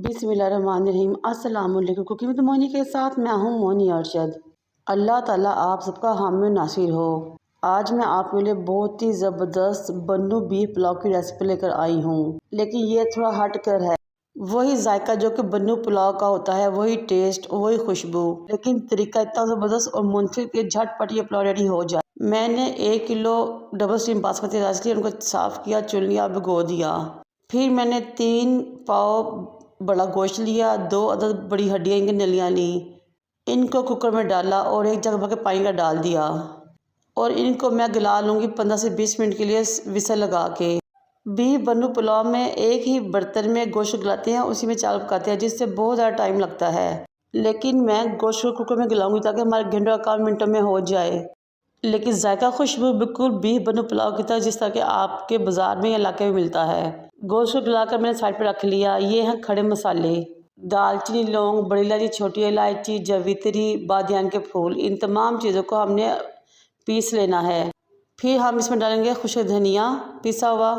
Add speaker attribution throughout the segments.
Speaker 1: बिस्मिल्लाहिर्रहमानिर्रहीम। अस्सलाम वालेकुम। कुकिंग विद मोनी के साथ मैं हूँ मोनी अरशद। अल्लाह ताला आप सबका हामी और नासिर हो। आज मैं आपके लिए बहुत ही ज़बरदस्त बन्नू बीफ पुलाव की रेसिपी लेकर आई हूँ, लेकिन ये थोड़ा हट कर है। वही जायका जो कि बन्नू पुलाव का होता है, वही टेस्ट, वही खुशबू, लेकिन तरीका इतना ज़बरदस्त और मुनफिक कि झटपट ये पुलाव रेडी हो जाए। मैंने 1 kilo double steam basmati rice लिया, उनको साफ़ किया, चुन लिया, भिगो दिया। फिर मैंने 3 पाव बड़ा गोश्त लिया, 2 अदद बड़ी हड्डियाँ इनकी नलियाँ ली, इनको कुकर में डाला और एक जग भर के पानी का डाल दिया और इनको मैं गला लूँगी 15 से 20 मिनट के लिए विसल लगा के। बीफ बन्नू पुलाव में एक ही बर्तन में गोश्त गलाते हैं, उसी में चावल पकाते हैं, जिससे बहुत ज़्यादा टाइम लगता है, लेकिन मैं गोश्त को कुकर में गलाऊँगी ताकि हमारे घंटों का काम मिनटों में हो जाए। लेकिन जायका खुशबू बिल्कुल बीफ बन्नू पुलाव की तरह जिस तरह के आपके बाज़ार में या इलाके में मिलता है। गोश्त को गलाकर मैंने साइड पर रख लिया। ये हैं खड़े मसाले, दालचीनी, लौंग, बड़ी इलायची, छोटी इलायची, जवित्री, बादियान के फूल, इन तमाम चीज़ों को हमने पीस लेना है। फिर हम इसमें डालेंगे खुश्क धनिया पिसा हुआ,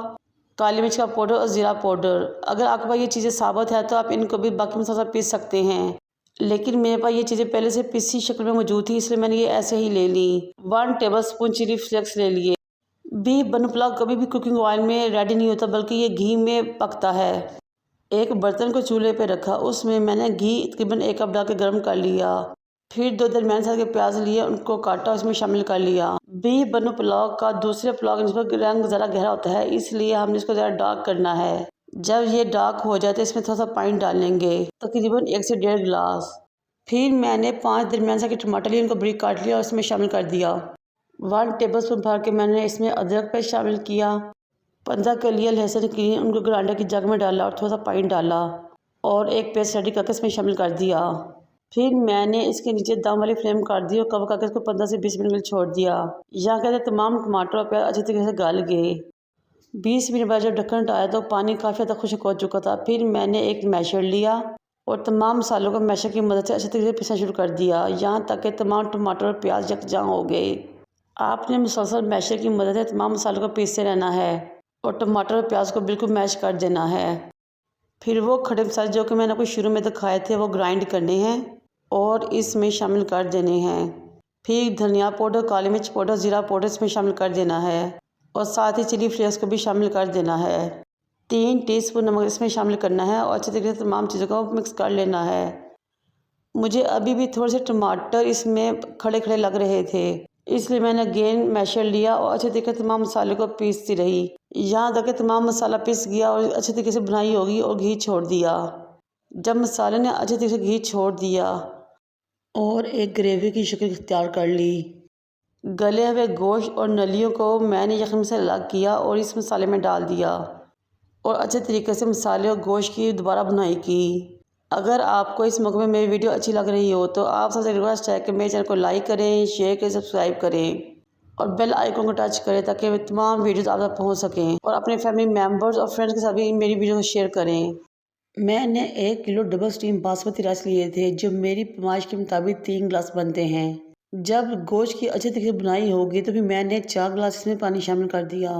Speaker 1: काली मिर्च का पाउडर और ज़ीरा पाउडर। अगर आपके पास ये चीज़ें साबुत है तो आप इनको भी बाकी मसाला पीस सकते हैं, लेकिन मेरे पास ये चीज़ें पहले से पीसी शक्ल में मौजूद थी, इसलिए मैंने ये ऐसे ही ले ली। 1 टेबलस्पून चिली फ्लेक्स ले लिए। बीफ बन्नू पुलाव कभी भी कुकिंग ऑयल में रेडी नहीं होता, बल्कि ये घी में पकता है। एक बर्तन को चूल्हे पे रखा, उसमें मैंने घी तकरीबन 1 कप डाल के गर्म कर लिया। फिर 2 दरमियाने साइज के प्याज लिए, उनको काटा, उसमें शामिल कर लिया। बीफ बन्नू पुलाव का दूसरे पुलाव के निस्बत रंग ज़रा गहरा होता है, इसलिए हमने इसको ज़रा डार्क करना है। जब ये डार्क हो जाए तो इसमें थोड़ा सा पानी डालेंगे, तकरीबन 1 से 1.5 गिलास। फिर मैंने 5 दरमियाने साइज के टमाटर लिए, उनको बारीक काट लिया और इसमें शामिल कर दिया। 1 टेबलस्पून भर के मैंने इसमें अदरक पेस्ट शामिल किया। 15 कलियां लहसुन की, उनको ग्राइंडर की जग में डाला और थोड़ा सा पानी डाला और एक पेस्ट रेडी करके इसमें शामिल कर दिया। फिर मैंने इसके नीचे दम वाली फ्लेम कर दी और कवर करके इसको 15 से 20 मिनट के लिए छोड़ दिया। यहाँ कहते तमाम टमाटर और प्याज अच्छी तरीके से गल गए। 20 मिनट बाद जब ढक्कन हटाया तो पानी काफ़ी ज़्यादा खुश्क हो चुका था। फिर मैंने एक मैशर लिया और तमाम मसालों को मैशर की मदद से अच्छी तरीके से पीसना शुरू कर दिया, यहाँ तक कि तमाम टमाटर और प्याज यकजां हो गए। आपने मुसलसल मैशर की मदद से तमाम मसालों को पीसते रहना है और टमाटर और प्याज को बिल्कुल मैश कर देना है। फिर वो खड़े मसाले जो कि मैंने आपको शुरू में दिखाए थे वो ग्राइंड करने हैं और इसमें शामिल कर देने हैं। फिर धनिया पाउडर, काली मिर्च पाउडर, ज़ीरा पाउडर इसमें शामिल कर देना है और साथ ही चिली फ्लेक्स को भी शामिल कर देना है। 3 टीस्पून नमक इसमें शामिल करना है और अच्छे तरीके से तमाम चीज़ों को मिक्स कर लेना है। मुझे अभी भी थोड़े से टमाटर इसमें खड़े खड़े लग रहे थे, इसलिए मैंने अगेन मैशर लिया और अच्छे तरीके से तमाम मसाले को पीसती रही, यहाँ तक कि तमाम मसाला पीस गया और अच्छे तरीके से बुनाई होगी और घी छोड़ दिया। जब मसाले ने अच्छे तरीके से घी छोड़ दिया और एक ग्रेवी की शक्ल इख्तियार कर ली, गले हुए गोश्त और नलियों को मैंने यखनी से अलग किया और इस मसाले में डाल दिया और अच्छे तरीके से मसाले और गोश्त की दोबारा बुनाई की। अगर आपको इस मौके में मेरी वीडियो अच्छी लग रही हो तो आप सबसे रिक्वेस्ट है कि मेरे चैनल को लाइक करें, शेयर करें, सब्सक्राइब करें और बेल आइकन को टच करें ताकि तमाम वीडियोस आप तक पहुंच सकें और अपने फैमिली मेम्बर्स और फ्रेंड्स के साथ भी मेरी वीडियो को शेयर करें। मैंने 1 kilo double steam basmati rice लिए थे, जो मेरी पैमाइश के मुताबिक 3 गिलास बनते हैं। जब गोश्त की अच्छे तरीके से बुनाई होगी तो फिर मैंने 4 गिलास इसमें पानी शामिल कर दिया।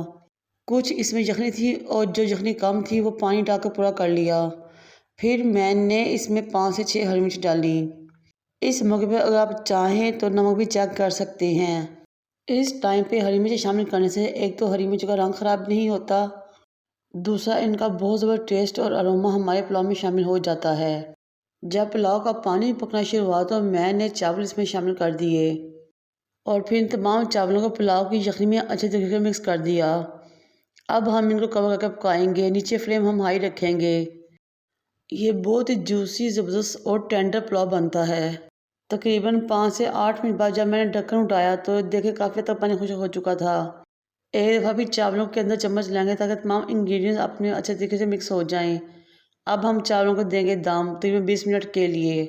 Speaker 1: कुछ इसमें यखनी थी और जो यखनी कम थी वो पानी डालकर पूरा कर लिया। फिर मैंने इसमें 5 से 6 हरी मिर्च डाली। इस मौके पर अगर आप चाहें तो नमक भी चेक कर सकते हैं। इस टाइम पे हरी मिर्च शामिल करने से एक तो हरी मिर्च का रंग ख़राब नहीं होता, दूसरा इनका बहुत ज़बरदस्त टेस्ट और अरोमा हमारे पुलाव में शामिल हो जाता है। जब पुलाव का पानी पकना शुरू हुआ तो मैंने चावल इसमें शामिल कर दिए और फिर इन तमाम चावलों को पुलाव की यखनी में अच्छे तरीके से मिक्स कर दिया। अब हम इनको कवर करके पकाएंगे, नीचे फ्लेम हम हाई रखेंगे। ये बहुत ही जूसी, ज़बरदस्त और टेंडर पुलाव बनता है। तकरीबन 5 से 8 मिनट बाद जब मैंने ढक्कन उठाया तो देखे काफ़ी तक पानी खुश्क हो चुका था। एक दफ़ा भी चावलों के अंदर चम्मच लेंगे ताकि तमाम इंग्रेडिएंट्स अपने अच्छे तरीके से मिक्स हो जाएं। अब हम चावलों को देंगे दम तकरीबन 20 मिनट के लिए,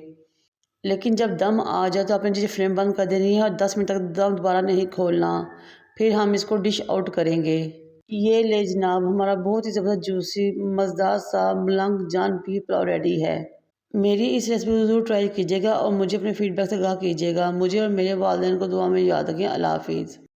Speaker 1: लेकिन जब दम आ जाए तो आपने जैसे फ्लेम बंद कर देनी है और 10 मिनट तक दम दोबारा नहीं खोलना। फिर हम इसको डिश आउट करेंगे। ये ले जनाब, हमारा बहुत ही ज़बरदस्त जूसी मज़ेदार सा मलंग जान बीफ पुलाव रेडी है। मेरी इस रेसिपी को ज़रूर ट्राई कीजिएगा और मुझे अपने फीडबैक से आगाह कीजिएगा। मुझे और मेरे वालिदैन को दुआ में याद रखें। अल्लाह हाफिज़।